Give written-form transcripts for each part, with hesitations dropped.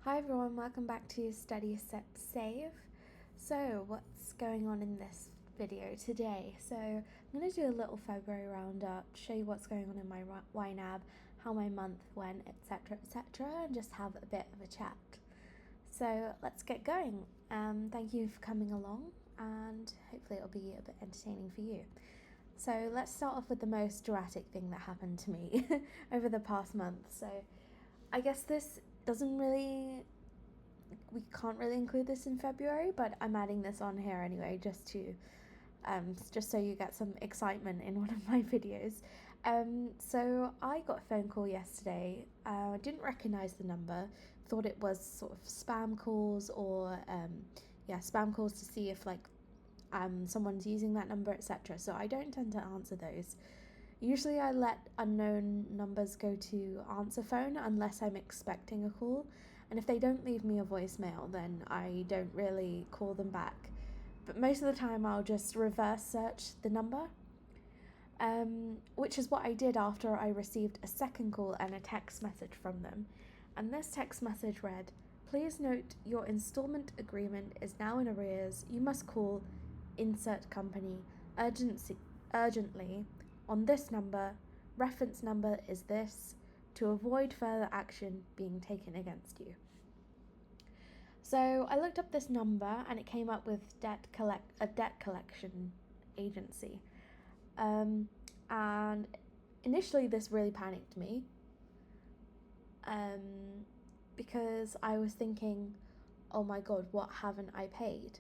Hi everyone, welcome back to Study Step Save. So what's going on in this video today? So I'm going to do a little February roundup, show you what's going on in my YNAB, how my month went, etc, and just have a bit of a chat. So let's get going. Thank you for coming along and hopefully it'll be a bit entertaining for you. So let's start off with the most dramatic thing that happened to me over the past month. So I guess this we can't really include this in February, but I'm adding this on here anyway, just so you get some excitement in one of my videos. So I got a phone call yesterday. I didn't recognize the number, thought it was sort of spam calls or spam calls to see if someone's using that number, etc. So I don't tend to answer those. Usually I let unknown numbers go to answer phone unless I'm expecting a call, and if they don't leave me a voicemail then I don't really call them back. But most of the time I'll just reverse search the number, which is what I did after I received a second call and a text message from them. And this text message read, "Please note your installment agreement is now in arrears. You must call insert company urgently on this number, reference number is this, to avoid further action being taken against you." So I looked up this number and it came up with a debt collection agency. And initially this really panicked me because I was thinking, oh my god, what haven't I paid?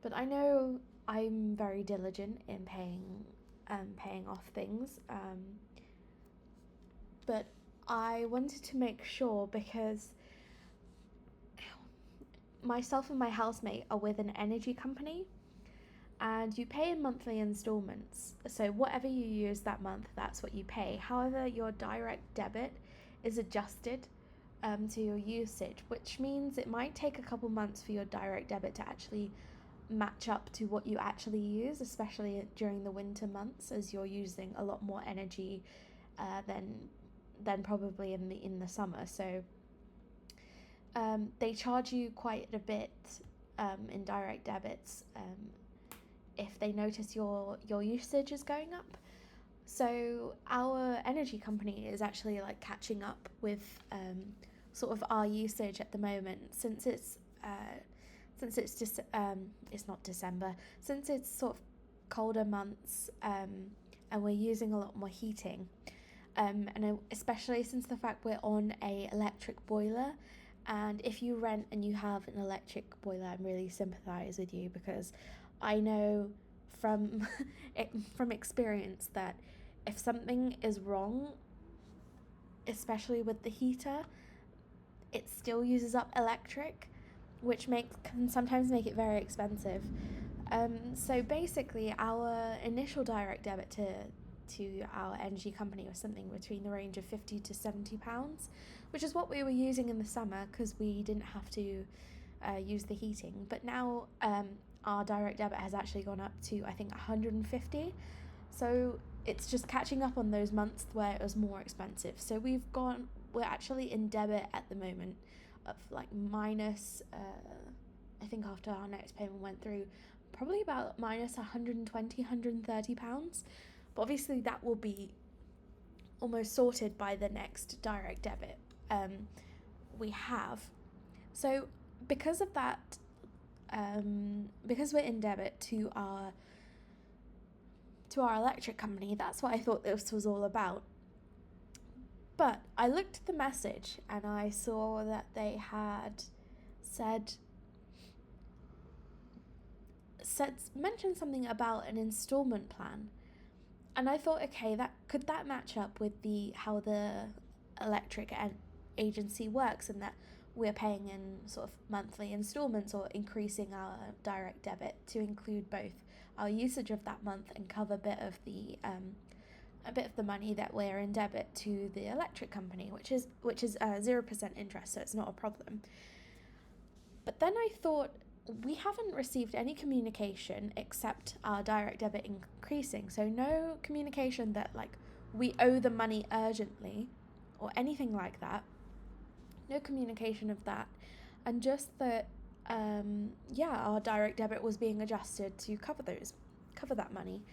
But I know I'm very diligent in paying off things, but I wanted to make sure because myself and my housemate are with an energy company and you pay in monthly installments, so whatever you use that month, that's what you pay. However, your direct debit is adjusted to your usage, which means it might take a couple months for your direct debit to actually match up to what you actually use, especially during the winter months, as you're using a lot more energy than probably in the summer. So they charge you quite a bit in direct debits if they notice your usage is going up. So our energy company is actually catching up with sort of our usage at the moment, since it's just it's not December, since it's sort of colder months, and we're using a lot more heating, and especially since the fact we're on a electric boiler. And if you rent and you have an electric boiler, I'm really sympathise with you, because I know from experience that if something is wrong, especially with the heater, it still uses up electric, which can sometimes make it very expensive. So basically our initial direct debit to our energy company was something between the range of £50 to £70, which is what we were using in the summer because we didn't have to use the heating. But now our direct debit has actually gone up to, I think, £150. So it's just catching up on those months where it was more expensive. So we're actually in debit at the moment of minus, I think after our next payment went through, probably about minus £120, £130. But obviously that will be almost sorted by the next direct debit we have. So because of that, because we're in debit to our electric company, that's what I thought this was all about. But I looked at the message and I saw that they had mentioned something about an installment plan. And I thought, okay, could that match up with how the electric agency works, and that we're paying in sort of monthly installments or increasing our direct debit to include both our usage of that month and cover a bit of the money that we're in debit to the electric company, which is 0% interest, so it's not a problem. But then I thought, we haven't received any communication except our direct debit increasing, so no communication that we owe the money urgently or anything like that. No communication of that. And just that, our direct debit was being adjusted to cover that money.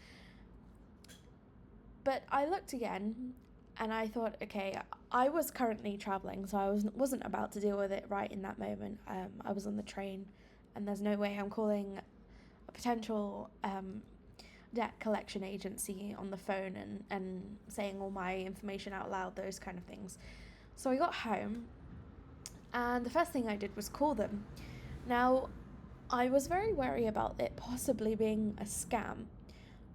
But I looked again and I thought, okay, I was currently traveling, so I wasn't about to deal with it right in that moment. I was on the train, and there's no way I'm calling a potential debt collection agency on the phone and saying all my information out loud, those kind of things. So I got home, and the first thing I did was call them. Now, I was very wary about it possibly being a scam.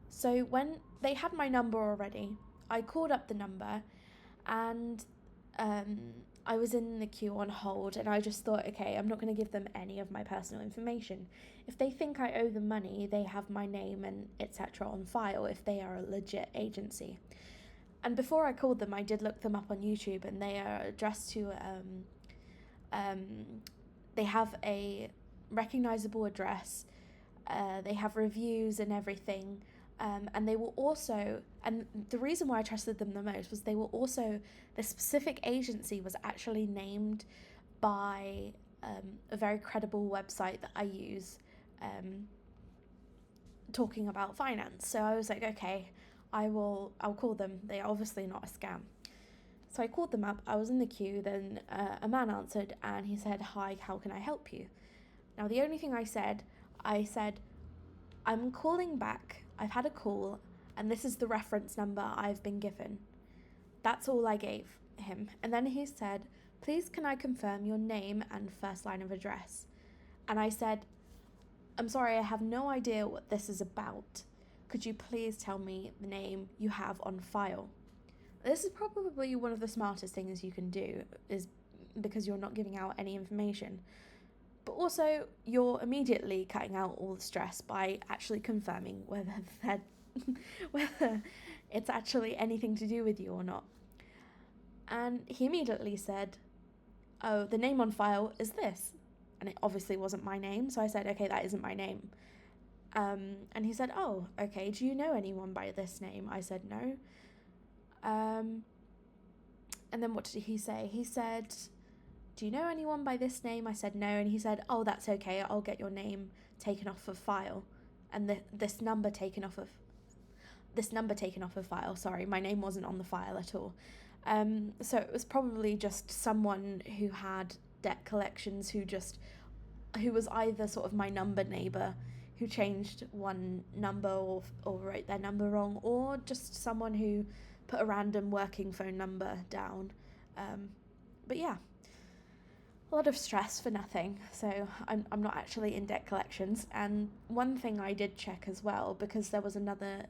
So when they had my number already, I called up the number, and I was in the queue on hold, and I just thought, okay, I'm not going to give them any of my personal information. If they think I owe them money, they have my name and etc. on file if they are a legit agency. And before I called them, I did look them up on YouTube, and they are addressed to they have a recognizable address, they have reviews and everything, and they were also, and the reason why I trusted them the most was they were also, the specific agency was actually named by a very credible website that I use, talking about finance. So I was like, okay, I'll call them. They're obviously not a scam. So I called them up, I was in the queue, then a man answered and he said, "Hi, how can I help you?" Now the only thing I said, "I'm calling back, I've had a call, and this is the reference number I've been given." That's all I gave him. And then he said, "Please can I confirm your name and first line of address?" And I said, "I'm sorry, I have no idea what this is about. Could you please tell me the name you have on file?" This is probably one of the smartest things you can do, is because you're not giving out any information. But also, you're immediately cutting out all the stress by actually confirming whether it's actually anything to do with you or not. And he immediately said, "Oh, the name on file is this." And it obviously wasn't my name, so I said, "Okay, that isn't my name." And he said, "Oh, okay, do you know anyone by this name?" I said, "No." And then what did he say? He said, "Do you know anyone by this name?" I said, "No." And he said, "Oh, that's okay, I'll get your name taken off of file, and this number taken off of file." Sorry, my name wasn't on the file at all. So it was probably just someone who had debt collections who was either sort of my number neighbour who changed one number or wrote their number wrong, or just someone who put a random working phone number down. But yeah, a lot of stress for nothing. So I'm not actually in debt collections. And one thing I did check as well, because there was another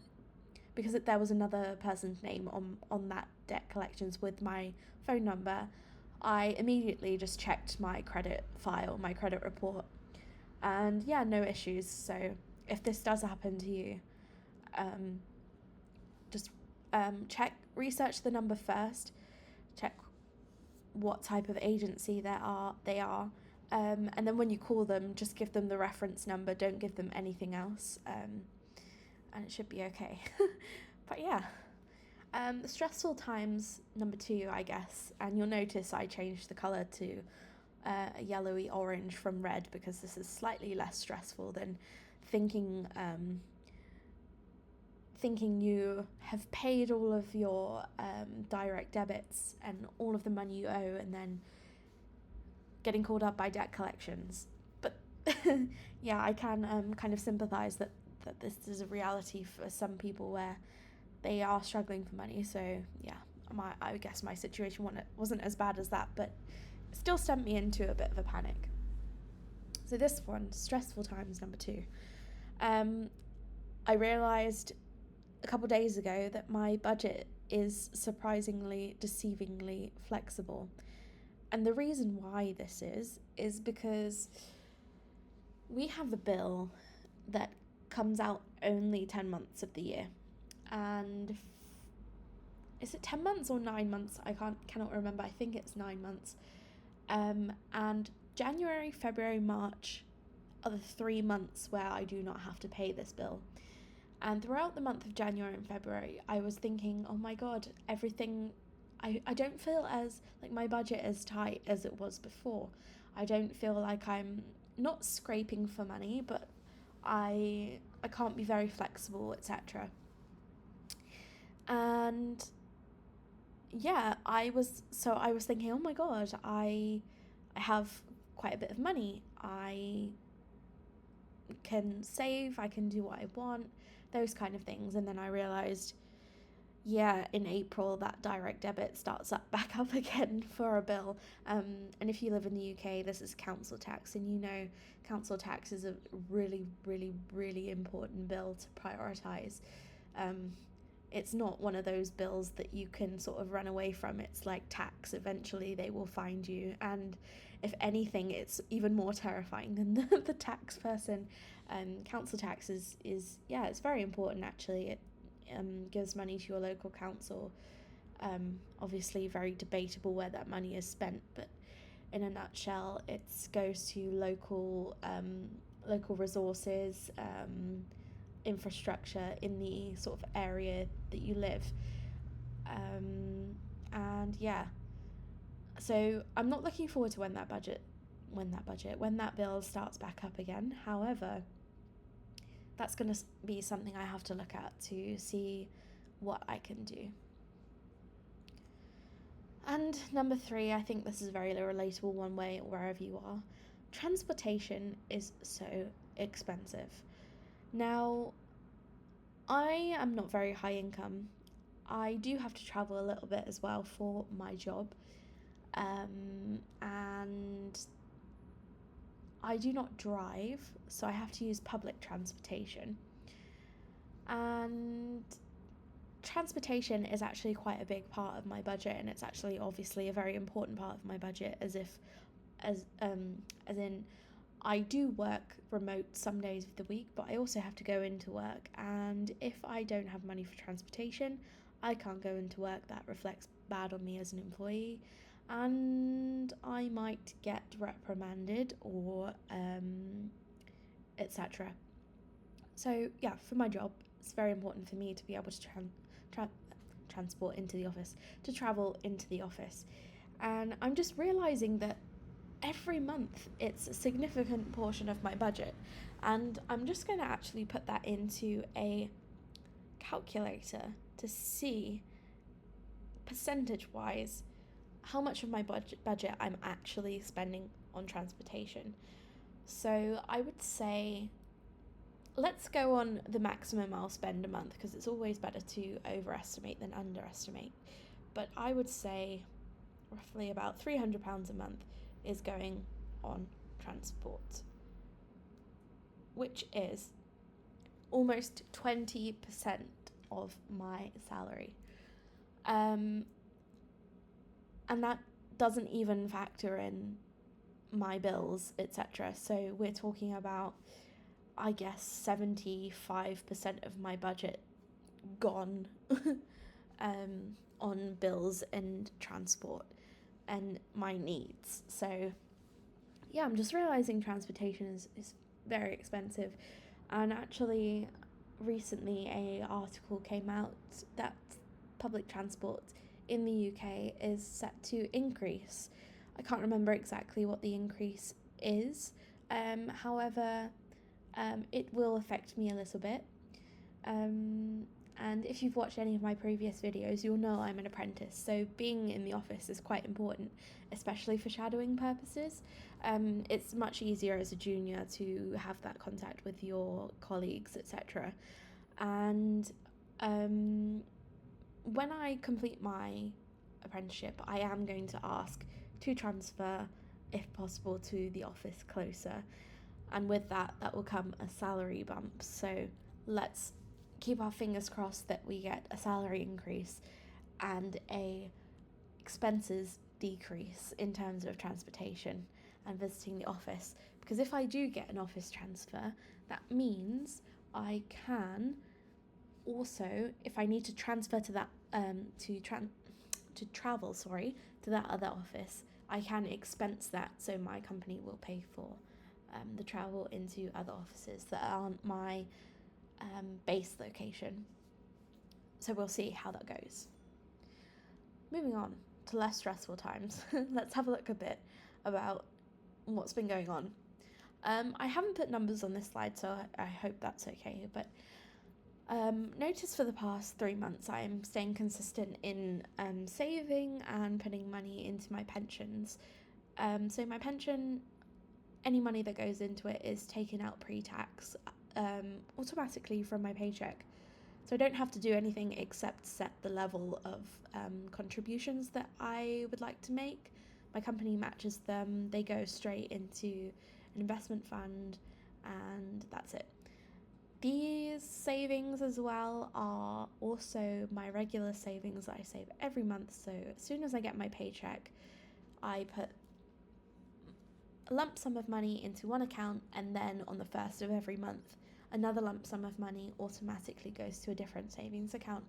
person's name on that debt collections with my phone number, I immediately just checked my credit file, my credit report, and yeah, no issues. So if this does happen to you, just research the number first, check what type of agency they are, and then when you call them, just give them the reference number, don't give them anything else, and it should be okay. But yeah, stressful times number 2, I guess, and you'll notice I changed the colour to a yellowy orange from red, because this is slightly less stressful than thinking you have paid all of your direct debits and all of the money you owe, and then getting called up by debt collections. But yeah, I can kind of sympathise that this is a reality for some people where they are struggling for money. So yeah, I guess my situation wasn't as bad as that, but it still sent me into a bit of a panic. So this one, stressful times number 2. I realised a couple days ago that my budget is surprisingly, deceivingly flexible. And the reason why this is because we have a bill that comes out only 10 months of the year. And is it 10 months or 9 months? I cannot remember. I think it's 9 months. And January, February, March are the 3 months where I do not have to pay this bill. And throughout the month of January and February, I was thinking, oh my God, everything I don't feel as like my budget as tight as it was before. I don't feel like I'm not scraping for money, but I can't be very flexible, etc. And yeah, I was thinking, oh my god, I have quite a bit of money. I can save, I can do what I want, those kind of things. And then I realized, yeah, in April that direct debit starts up back up again for a bill. And if you live in the UK, this is council tax, and you know council tax is a really, really, really important bill to prioritise. It's not one of those bills that you can sort of run away from. It's like tax. Eventually they will find you, and if anything, it's even more terrifying than the tax person. Council tax is yeah, it's very important actually. It gives money to your local council. Obviously very debatable where that money is spent, but in a nutshell, it goes to local resources, infrastructure in the sort of area that you live. And yeah, so I'm not looking forward to when that bill starts back up again. However, that's going to be something I have to look at to see what I can do. And number 3, I think this is very relatable one way wherever you are. Transportation is so expensive. Now, I am not very high income. I do have to travel a little bit as well for my job. And I do not drive, so I have to use public transportation. And transportation is actually quite a big part of my budget, and it's actually obviously a very important part of my budget, as in I do work remote some days of the week, but I also have to go into work, and if I don't have money for transportation, I can't go into work. That reflects bad on me as an employee, and I might get reprimanded or etc. So yeah, for my job, it's very important for me to be able to transport into the office, to travel into the office. And I'm just realizing that every month it's a significant portion of my budget, and I'm just going to actually put that into a calculator to see percentage wise how much of my budget I'm actually spending on transportation. So I would say, let's go on the maximum I'll spend a month, because it's always better to overestimate than underestimate. But I would say roughly about £300 a month is going on transport, which is almost 20% of my salary. And that doesn't even factor in my bills, etc. So we're talking about, I guess, 75% of my budget gone on bills and transport and my needs. So yeah, I'm just realizing transportation is very expensive. And actually recently a article came out that public transport in the UK is set to increase. I can't remember exactly what the increase is. However, it will affect me a little bit. And if you've watched any of my previous videos, you'll know I'm an apprentice, so being in the office is quite important, especially for shadowing purposes. It's much easier as a junior to have that contact with your colleagues, etc. And when I complete my apprenticeship, I am going to ask to transfer, if possible, to the office closer. And with that will come a salary bump. So let's keep our fingers crossed that we get a salary increase and a expenses decrease in terms of transportation and visiting the office. Because if I do get an office transfer, that means I can also, if I need to transfer to that travel to that other office, I can expense that, so my company will pay for the travel into other offices that aren't my base location. So we'll see how that goes. moving on to less stressful times. Let's have a look a bit about what's been going on. I haven't put numbers on this slide, so I hope that's okay, but notice for the past 3 months I'm staying consistent in saving and putting money into my pensions. So my pension, any money that goes into it is taken out pre-tax automatically from my paycheck. So I don't have to do anything except set the level of contributions that I would like to make. My company matches them, they go straight into an investment fund, and that's it. These savings as well are also my regular savings that I save every month. So as soon as I get my paycheck, I put a lump sum of money into one account, and then on the first of every month, another lump sum of money automatically goes to a different savings account.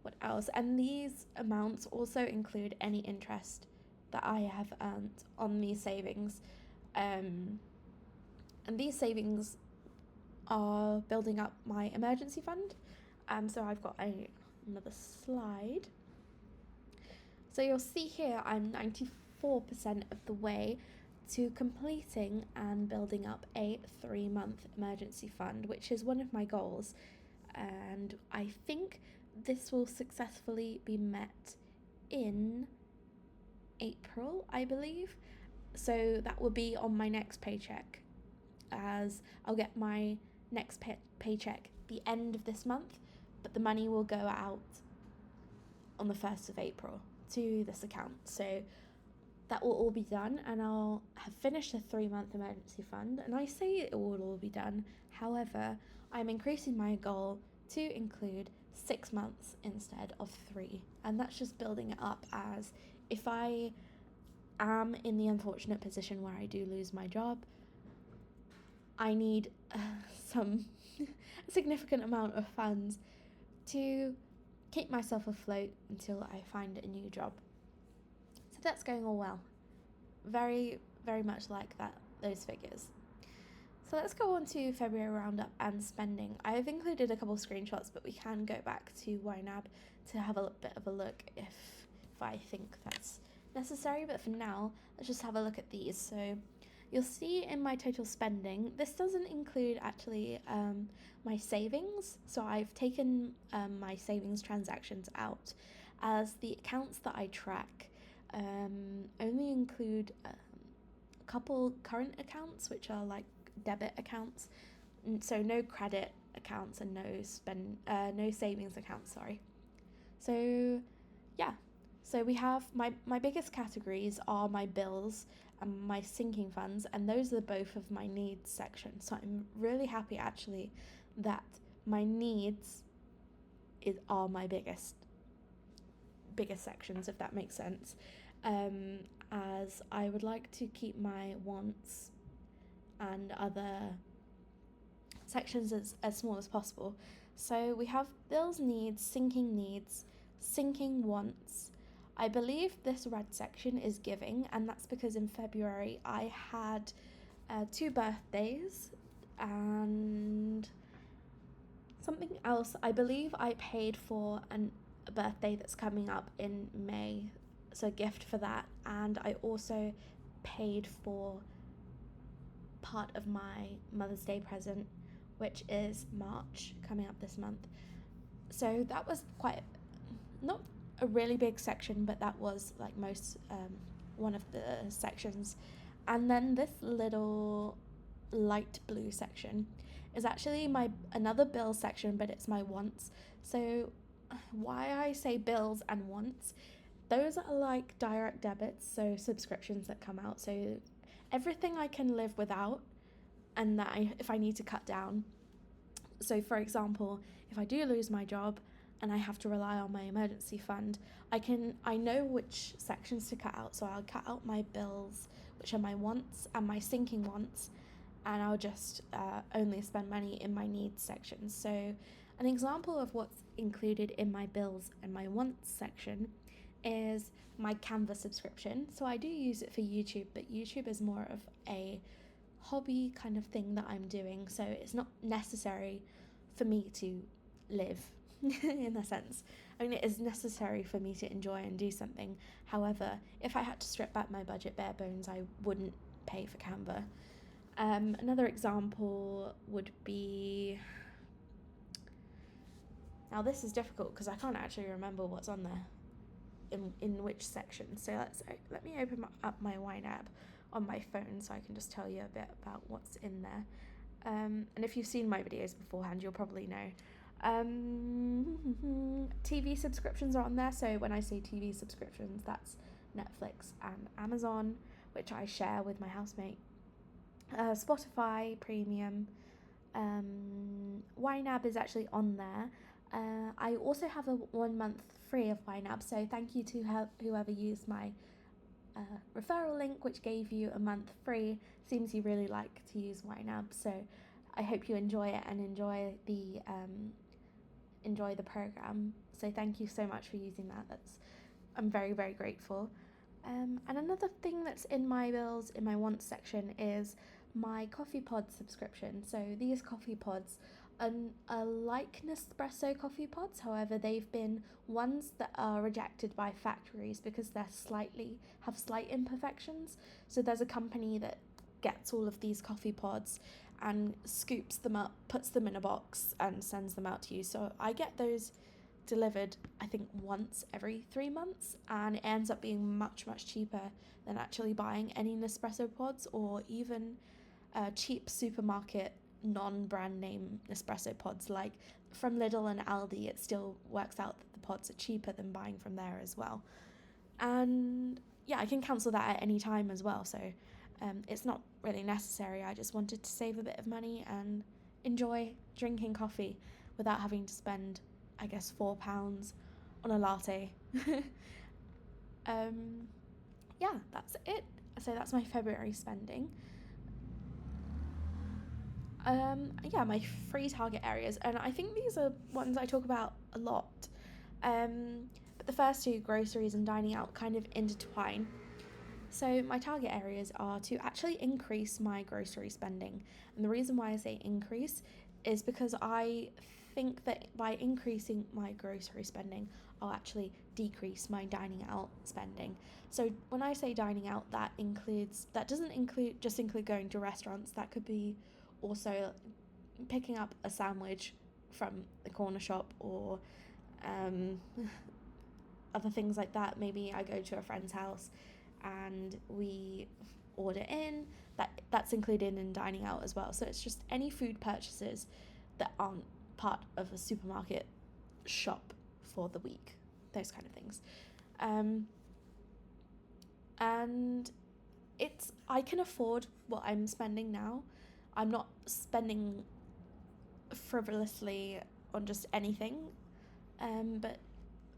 What else? And these amounts also include any interest that I have earned on these savings. And these savings are building up my emergency fund. So I've got another slide. So you'll see here I'm 94% of the way to completing and building up a 3-month emergency fund, which is one of my goals. And I think this will successfully be met in April, I believe. So that will be on my next paycheck, as I'll get my next paycheck the end of this month, but the money will go out on the 1st of April to this account. So that will all be done, and I'll have finished the 3-month emergency fund. And I say it will all be done, however, I'm increasing my goal to include 6 months instead of 3, and that's just building it up, as if I am in the unfortunate position where I do lose my job, I need some significant amount of funds to keep myself afloat until I find a new job. So that's going all well. Very, very much like those figures. So let's go on to February roundup and spending. I've included a couple of screenshots, but we can go back to YNAB to have a bit of a look if I think that's necessary. But for now, let's just have a look at these. So you'll see in my total spending, this doesn't include actually my savings. So I've taken my savings transactions out, as the accounts that I track only include a couple current accounts, which are like debit accounts, so no credit accounts and no savings accounts, sorry. So yeah, so we have my biggest categories are my bills and my sinking funds, and those are both of my needs section. So I'm really happy actually that my needs are my biggest sections, if that makes sense, as I would like to keep my wants and other sections as small as possible. So we have bills, needs, sinking wants. I believe this red section is giving, and that's because in February I had 2 birthdays and something else. I believe I paid for a birthday that's coming up in May, so a gift for that, and I also paid for part of my Mother's Day present, which is March, coming up this month. So that was quite, not a really big section, but that was like one of the sections. And then this little light blue section is actually another bill section, but it's my wants. So why I say bills and wants, those are like direct debits, so subscriptions that come out. So everything I can live without, and that if I need to cut down. So for example, if I do lose my job and I have to rely on my emergency fund, I know which sections to cut out. So I'll cut out my bills, which are my wants, and my sinking wants, and I'll just only spend money in my needs section. So an example of what's included in my bills and my wants section is my Canva subscription. So I do use it for YouTube, but YouTube is more of a hobby kind of thing that I'm doing, so it's not necessary for me to live in a sense. I mean, it is necessary for me to enjoy and do something. However, if I had to strip back my budget bare bones, I wouldn't pay for Canva. Another example would be... Now this is difficult because I can't actually remember what's on there in which section. So let me open up my YNAB on my phone so I can just tell you a bit about what's in there. And if you've seen my videos beforehand, you'll probably know. TV subscriptions are on there. So when I say TV subscriptions, that's Netflix and Amazon, which I share with my housemate. Spotify Premium. YNAB is actually on there. I also have a 1 month free of YNAB, so thank you to whoever used my referral link, which gave you a month free. Seems you really like to use YNAB, so I hope you enjoy it and enjoy the program. So thank you so much for using that. I'm very, very grateful. And another thing that's in my bills in my wants section is my coffee pod subscription. So these coffee pods are like Nespresso coffee pods, however they've been ones that are rejected by factories because they're have slight imperfections. So there's a company that gets all of these coffee pods and scoops them up, puts them in a box and sends them out to you. So I get those delivered I think once every 3 months, and it ends up being much, much cheaper than actually buying any Nespresso pods or even cheap supermarket non-brand name Nespresso pods. Like from Lidl and Aldi, it still works out that the pods are cheaper than buying from there as well. And yeah, I can cancel that at any time as well, so it's not really necessary. I just wanted to save a bit of money and enjoy drinking coffee without having to spend, I guess, £4 on a latte. Yeah, that's it. So that's my February spending. Yeah, my free target areas, and I think these are ones I talk about a lot. But the first two, groceries and dining out, kind of intertwine. So my target areas are to actually increase my grocery spending. And the reason why I say increase is because I think that by increasing my grocery spending, I'll actually decrease my dining out spending. So when I say dining out, that doesn't include going to restaurants. That could be also picking up a sandwich from the corner shop or other things like that. Maybe I go to a friend's house and we order in. That's included in dining out as well. So it's just any food purchases that aren't part of a supermarket shop for the week, those kind of things. And I can afford what I'm spending now. I'm not spending frivolously on just anything, but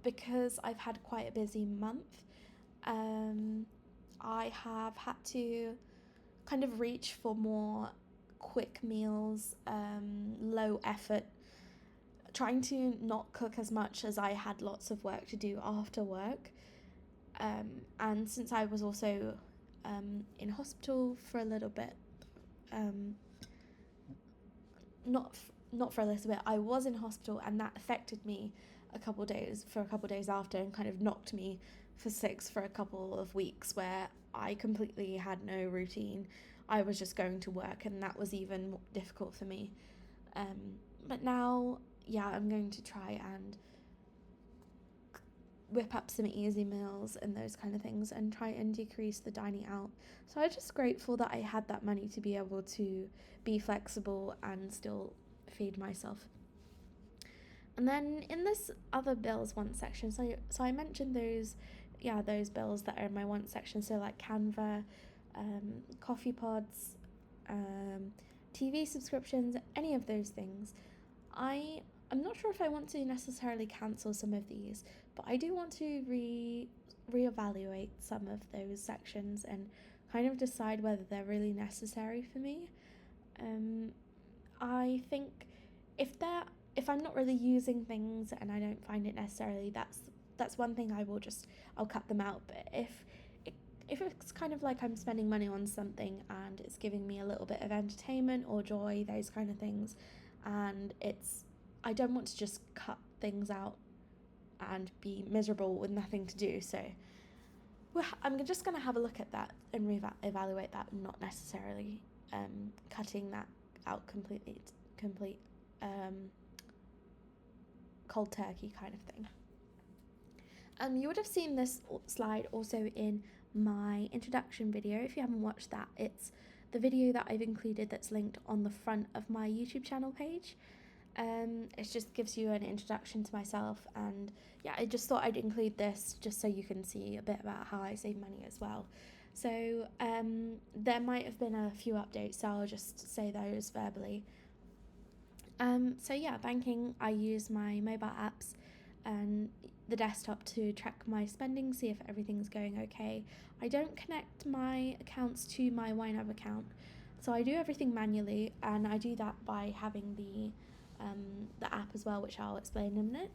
because I've had quite a busy month, I have had to kind of reach for more quick meals, low effort, trying to not cook as much as I had lots of work to do after work. And since I was also in hospital for a little bit, not for a little bit, I was in hospital, and that affected me a couple days after, and kind of knocked me for a couple of weeks, where I completely had no routine. I was just going to work, and that was even more difficult for me. But now, yeah, I'm going to try and whip up some easy meals and those kind of things and try and decrease the dining out. So I'm just grateful that I had that money to be able to be flexible and still feed myself. And then in this other bills want section, so I mentioned those bills that are in my want section, so like Canva, coffee pods, TV subscriptions, any of those things. I'm not sure if I want to necessarily cancel some of these, but I do want to reevaluate some of those sections and kind of decide whether they're really necessary for me. I think if I'm not really using things and I don't find it necessarily, that's one thing I'll cut them out. But if it's kind of like I'm spending money on something and it's giving me a little bit of entertainment or joy, those kind of things, and I don't want to just cut things out and be miserable with nothing to do. So I'm just going to have a look at that and evaluate that, not necessarily cutting that out complete cold turkey kind of thing. You would have seen this slide also in my introduction video. If you haven't watched that, it's the video that I've included that's linked on the front of my YouTube channel page. It just gives you an introduction to myself, and yeah, I just thought I'd include this just so you can see a bit about how I save money as well. So there might have been a few updates, so I'll just say those verbally. So yeah, banking, I use my mobile apps and the desktop to track my spending, see if everything's going okay. I don't connect my accounts to my YNAB account, so I do everything manually, and I do that by having the app as well, which I'll explain in a minute.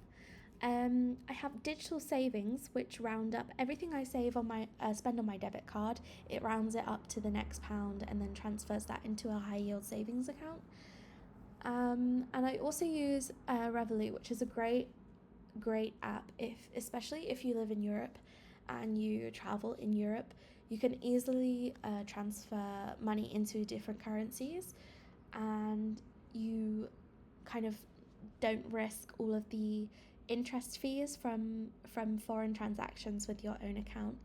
I have digital savings, which round up everything I save on my spend on my debit card. It rounds it up to the next pound and then transfers that into a high yield savings account. And I also use Revolut, which is a great app, especially if you live in Europe and you travel in Europe. You can easily transfer money into different currencies, and you kind of don't risk all of the interest fees from foreign transactions with your own account,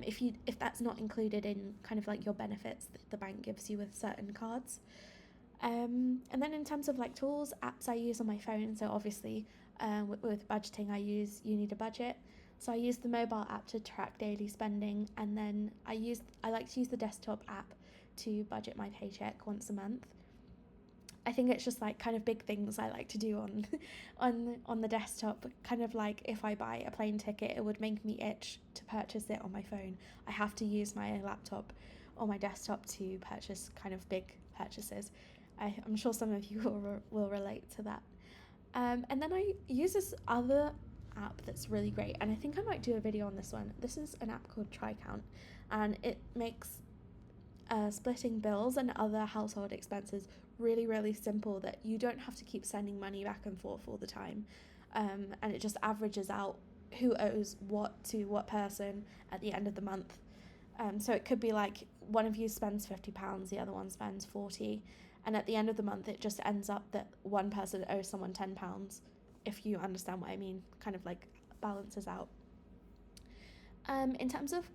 if that's not included in kind of like your benefits that the bank gives you with certain cards. And then in terms of like tools, apps I use on my phone, so obviously with budgeting you need a budget, so I use the mobile app to track daily spending, and then I like to use the desktop app to budget my paycheck once a month. I think it's just like kind of big things I like to do on the desktop, kind of like if I buy a plane ticket, it would make me itch to purchase it on my phone. I have to use my laptop or my desktop to purchase kind of big purchases. I'm sure some of you will relate to that. And then I use this other app that's really great, and I think I might do a video on this one. This is an app called TriCount, and it makes splitting bills and other household expenses really, really simple, that you don't have to keep sending money back and forth all the time. And it just averages out who owes what to what person at the end of the month. So it could be like one of you spends £50, the other one spends £40, and at the end of the month it just ends up that one person owes someone £10, if you understand what I mean, kind of like balances out. In terms of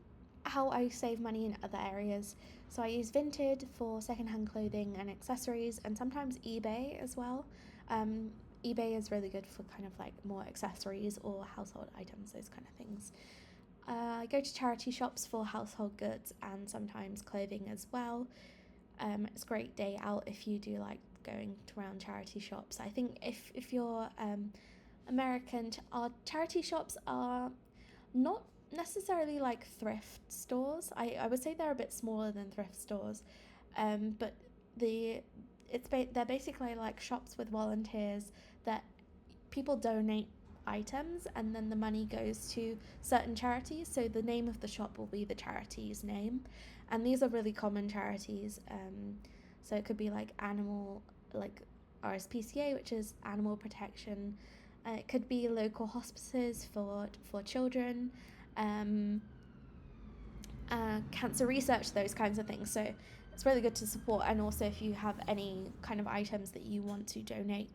how I save money in other areas, so I use Vinted for secondhand clothing and accessories, and sometimes eBay as well. eBay is really good for kind of like more accessories or household items, those kind of things. I go to charity shops for household goods and sometimes clothing as well. It's a great day out if you do like going around charity shops. I think if you're American, our charity shops are not necessarily like thrift stores. I would say they're a bit smaller than thrift stores, but they're basically like shops with volunteers that people donate items, and then the money goes to certain charities. So the name of the shop will be the charity's name, and these are really common charities. So it could be like RSPCA, which is animal protection. It could be local hospices for children, cancer research, those kinds of things. So it's really good to support. And also if you have any kind of items that you want to donate,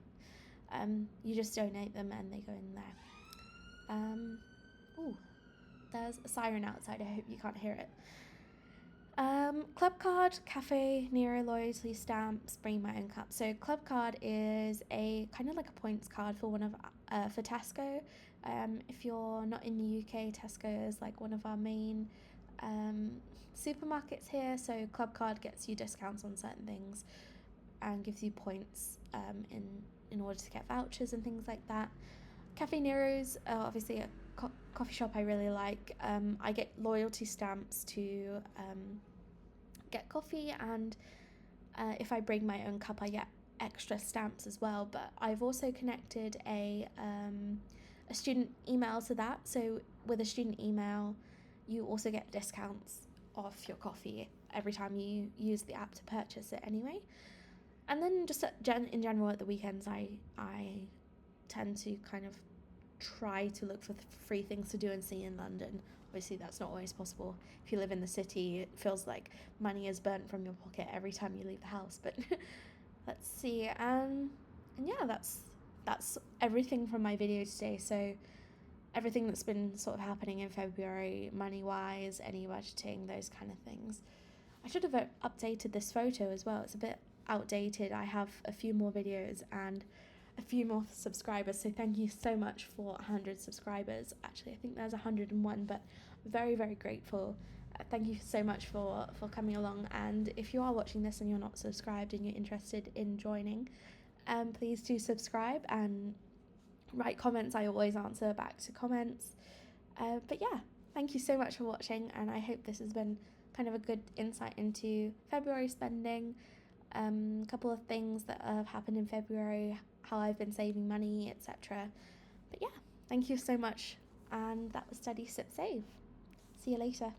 you just donate them and they go in there. There's a siren outside. I hope you can't hear it. Club card, Cafe Nero loyalty stamps, bring my own cup. So Club card is a kind of like a points card for for Tesco. If you're not in the UK, Tesco is like one of our main supermarkets here. So Club card gets you discounts on certain things and gives you points in order to get vouchers and things like that. Cafe Nero's obviously a coffee shop I really like. I get loyalty stamps to get coffee, and if I bring my own cup I get extra stamps as well. But I've also connected a student email to that, so with a student email you also get discounts off your coffee every time you use the app to purchase it anyway. And then just in general at the weekends I tend to kind of try to look for free things to do and see in London. Obviously, that's not always possible. If you live in the city, it feels like money is burnt from your pocket every time you leave the house. But let's see. And yeah, that's everything from my video today. So everything that's been sort of happening in February, money-wise, any budgeting, those kind of things. I should have updated this photo as well. It's a bit outdated. I have a few more videos and a few more subscribers, so thank you so much for 100 subscribers. Actually, I think there's 101, but very, very grateful. Thank you so much for coming along, and if you are watching this and you're not subscribed and you're interested in joining, please do subscribe and write comments. I always answer back to comments. But yeah, thank you so much for watching, and I hope this has been kind of a good insight into February spending, a couple of things that have happened in February, how I've been saving money, etc. But yeah, thank you so much, and that was Study Sip Save. See you later.